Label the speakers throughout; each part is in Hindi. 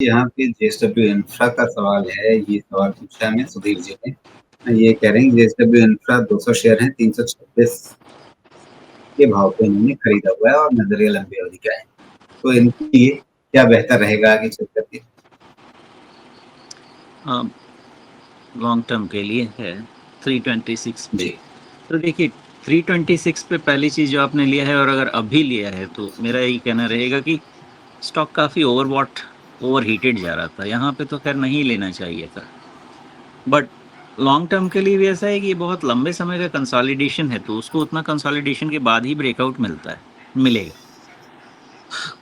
Speaker 1: यहाँ पे जेएसडब्ल्यू इंफ्रा का सवाल है, ये सवाल पूछा है हमें सुधीर जी ने। ये कह रहे हैं जेएसडब्ल्यू इंफ्रा 200 शेयर हैं, 326 के भाव पे इन्होंने खरीदा हुआ है और नजरिया लंबी अवधि का है। तो इनके लिए क्या बेहतर रहेगा आगे चल करके?
Speaker 2: लॉन्ग टर्म के लिए है 326 पे।
Speaker 1: जी।
Speaker 2: तो देखिए 326 पे पहली चीज़ जो आपने लिया है और अगर अभी लिया है तो मेरा यही कहना रहेगा कि स्टॉक काफ़ी ओवरबॉट ओवर हीटेड जा रहा था, यहाँ पे तो खैर नहीं लेना चाहिए था। बट लॉन्ग टर्म के लिए भी ऐसा है कि ये बहुत लंबे समय का कंसोलिडेशन है, तो उसको उतना कंसोलिडेशन के बाद ही ब्रेकआउट मिलेगा।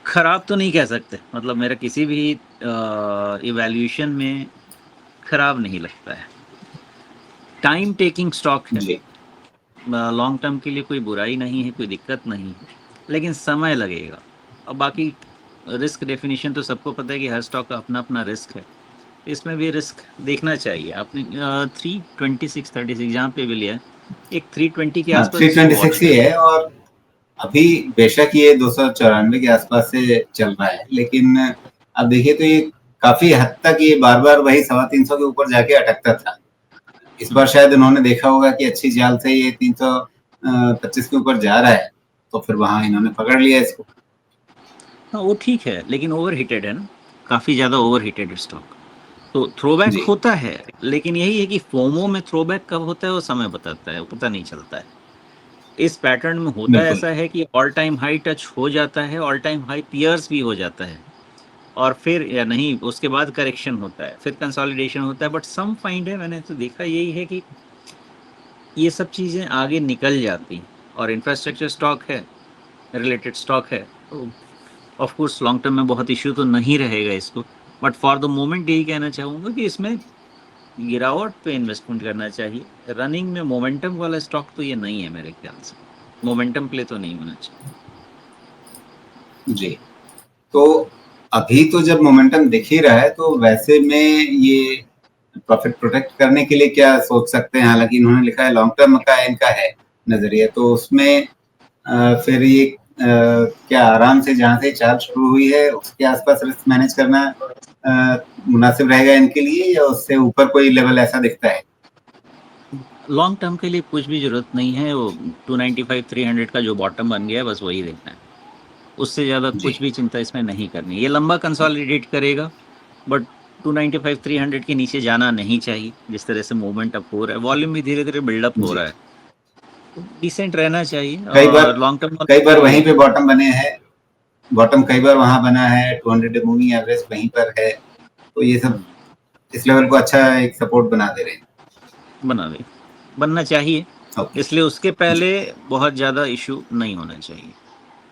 Speaker 2: खराब तो नहीं कह सकते, मतलब मेरा किसी भी इवैल्यूएशन में खराब नहीं लगता है। टाइम टेकिंग स्टॉक है,
Speaker 1: जी।
Speaker 2: लॉन्ग टर्म के लिए कोई बुराई नहीं है, कोई दिक्कत नहीं है, लेकिन समय लगेगा। और बाकी रिस्क डेफिनेशन तो सबको पता है कि हर स्टॉक का अपना अपना रिस्क है, इसमें भी रिस्क देखना चाहिए। आपने 326-36 जहाँ पे भी लिया है, एक 320 के
Speaker 1: हाँ,
Speaker 2: आसपास इसको वॉच
Speaker 1: 326 ही
Speaker 2: कर।
Speaker 1: है और अभी बेशक ये 294 के आसपास से चल रहा है, लेकिन अब देखिए तो ये काफी हद तक ये बार-बार वही 350 के ऊपर जाके अटकता था। इस बार शायद उन्होंने देखा होगा कि अच्छी चाल से ये 325 के ऊपर जा रहा है, तो फिर वहाँ इन्होंने पकड़ लिया इसको।
Speaker 2: हाँ वो ठीक है, लेकिन ओवर हीटेड है ना, काफ़ी ज़्यादा ओवर हीटेड स्टॉक। तो थ्रोबैक
Speaker 1: जी।
Speaker 2: होता है, लेकिन यही है कि फोमो में थ्रोबैक कब होता है वो समय बताता है, वो पता नहीं चलता है। इस पैटर्न में होता
Speaker 1: बिल्कुल।
Speaker 2: ऐसा है कि ऑल टाइम हाई टच हो जाता है, ऑल टाइम हाई पियर्स भी हो जाता है, और फिर या नहीं उसके बाद करेक्शन होता है, फिर कंसोलिडेशन होता है। बट सम फाइंड है, मैंने तो देखा यही है कि ये सब चीज़ें आगे निकल जाती हैं, और इंफ्रास्ट्रक्चर स्टॉक है, रिलेटेड स्टॉक है, तो ऑफ कोर्स लॉन्ग टर्म में बहुत इश्यू तो नहीं रहेगा इसको। बट फॉर द मोमेंट यही कहना चाहूँगा कि इसमें गिरावट पे इन्वेस्टमेंट करना चाहिए। रनिंग में मोमेंटम वाला स्टॉक तो ये नहीं है मेरे ख्याल से, मोमेंटम प्ले तो नहीं होना चाहिए।
Speaker 1: जी। तो अभी तो जब मोमेंटम दिख ही रहा है, तो वैसे में ये प्रॉफिट प्रोटेक्ट करने के लिए क्या सोच सकते हैं? हालाँकि इन्होंने लिखा है लॉन्ग टर्म का इनका है नज़रिया, तो उसमें फिर ये क्या आराम से जहाँ से चाल शुरू हुई है उसके आसपास रिस्क मैनेज करना मुनासिब रहेगा इनके लिए, या उससे ऊपर कोई लेवल ऐसा दिखता है?
Speaker 2: लॉन्ग टर्म के लिए कुछ भी जरूरत नहीं है, वो 295-300 का जो बॉटम बन गया है बस वही देखना है, उससे ज़्यादा
Speaker 1: जी।
Speaker 2: कुछ भी चिंता इसमें नहीं करनी। ये लंबा कंसोलिडेट करेगा, बट 295-300 के नीचे जाना नहीं चाहिए। जिस तरह से मूवमेंट अप हो रहा है, वॉल्यूम भी धीरे धीरे बिल्डअप हो
Speaker 1: जी।
Speaker 2: रहा है, तो डिसेंट रहना चाहिए।
Speaker 1: कई बार
Speaker 2: और लॉन्ग टर्म
Speaker 1: कई
Speaker 2: के
Speaker 1: बार
Speaker 2: लिए
Speaker 1: वहीं
Speaker 2: यही
Speaker 1: पे बॉटम बने हैं, बॉटम कई बार वहाँ बना है, 200 डे मूविंग एवरेज वहीं पर है, तो ये सब इस लेवल को अच्छा एक सपोर्ट बना दे रहे हैं।
Speaker 2: बना दे बनना चाहिए,
Speaker 1: ओके।
Speaker 2: इसलिए उसके
Speaker 1: जी।
Speaker 2: पहले बहुत ज़्यादा इशू नहीं होना चाहिए।